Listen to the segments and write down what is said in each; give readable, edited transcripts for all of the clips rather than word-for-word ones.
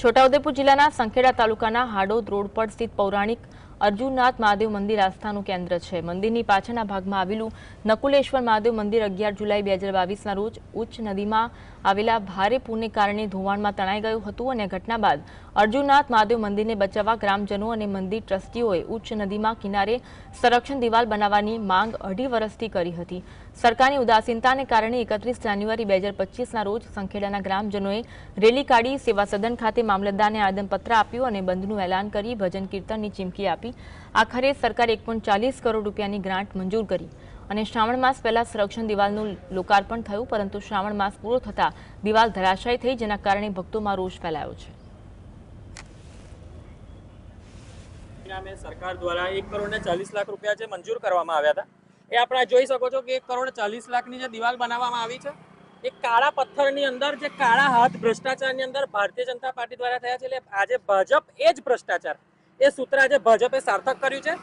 છોટાઉદેપુર જિલ્લાના સંખેડા તાલુકાના હાડોદ રોડ પર સ્થિત પૌરાણિક અર્જુનનાથ મહાદેવ મંદિર આસ્થાનું કેન્દ્ર છે। મંદિરની પાછળના ભાગમાં આવેલું નકુલેશ્વર મહાદેવ મંદિર 11 જુલાઈ 2022ના રોજ ઉચ્ચ નદીમાં આવેલા ભારે પૂરને કારણે ધોવાણમાં તણાઈ ગયું હતું અને ઘટના બાદ અર્જુનનાથ મહાદેવ મંદિરને બચાવવા ગ્રામજનો અને મંદિર ટ્રસ્ટીઓએ ઉચ્ચ નદીમાં કિનારે સંરક્ષણ દિવાલ બનાવવાની માંગ 2.5 વર્ષથી કરી હતી। સરકારની ઉદાસીનતાને કારણે 31 જાન્યુઆરી 2025ના રોજ સંખેડાના ગ્રામજનોએ રેલી કાઢી સેવા સદન ખાતે મામલતદારને આવેદનપત્ર આપ્યું અને બંધનું એલાન કરી ભજન કીર્તનની ચીમકી આપી। આખરે સરકારે 1.40 કરોડ રૂપિયાની ગ્રાન્ટ મંજૂર કરી અને શ્રાવણ માસ પહેલા સંરક્ષણ દિવાલનું લોકાર્પણ થયું, પરંતુ શ્રાવણ માસ પૂરો થતા દિવાલ ધરાશાયી થઈ, જેના કારણે ભક્તોમાં રોષ ફેલાયો છે। સરકાર દ્વારા 1.40 કરોડ રૂપિયા જે મંજૂર કરવામાં આવ્યા હતા, એ આપણે જોઈ શકો છો કે 1.40 કરોડની જે દિવાલ બનાવવામાં આવી છે, એ કાળા પથ્થરની અંદર જે કાળા હાથ ભ્રષ્ટાચારની અંદર ભારતીય જનતા પાર્ટી દ્વારા થયા છે। એટલે આજે ભાજપ એ જ ભ્રષ્ટાચાર, એ સૂત્ર આજે ભાજપે સાર્થક કર્યું છે।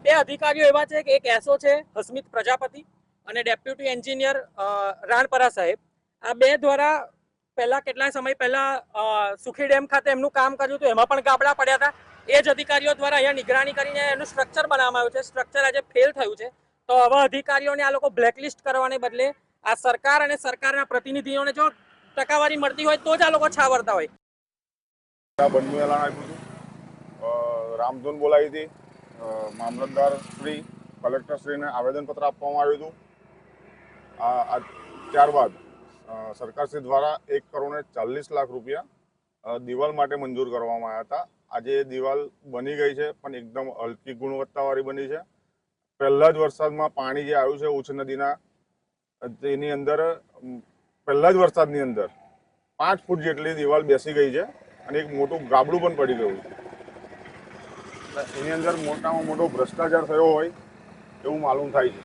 બે અધિકારીઓ એવા છે કે એક એસઓ છે હસમિત પ્રજાપતિ અને ડેપ્યુટી એન્જિનિયર રાણપરા સાહેબ, આ બે દ્વારા પહેલા કેટલા સમય પહેલા સુખી ડેમ ખાતે એમનું કામ કર્યું હતું, એમાં પણ ગાબડા પડ્યા હતા। એ જ અધિકારીઓ દ્વારા અહીંયા નિગરાની કરીને એનું સ્ટ્રક્ચર બનાવવામાં આવ્યું છે। સ્ટ્રક્ચર આજે ફેલ થયું છે, તો આવા અધિકારીઓને આ લોકો બ્લેકલિસ્ટ કરવાને બદલે આ સરકાર અને સરકારના પ્રતિનિધિઓને જો ટકાવારી મળતી હોય તો જ આ લોકો છાવરતા હોય। બંધનું એલાન આપ્યું હતું, રામધૂન બોલાવી હતી, મામલતદાર શ્રી કલેક્ટર શ્રીને આવેદનપત્ર આપવામાં આવ્યું હતું। ત્યારબાદ સરકારશ્રી દ્વારા 1.40 કરોડ રૂપિયા દિવાલ માટે મંજૂર કરવામાં આવ્યા હતા। આજે દિવાલ બની ગઈ છે, પણ એકદમ હલકી ગુણવત્તાવાળી બની છે। પહેલા જ વરસાદમાં પાણી જે આવ્યું છે ઉચ્ચ નદીના, તેની અંદર પહેલા જ વરસાદની અંદર 5 ફૂટ જેટલી દિવાલ બેસી ગઈ છે અને એક મોટું ગાબડું પણ પડી ગયું છે। એની અંદર મોટામાં મોટો ભ્રષ્ટાચાર થયો હોય એવું માલુમ થાય છે।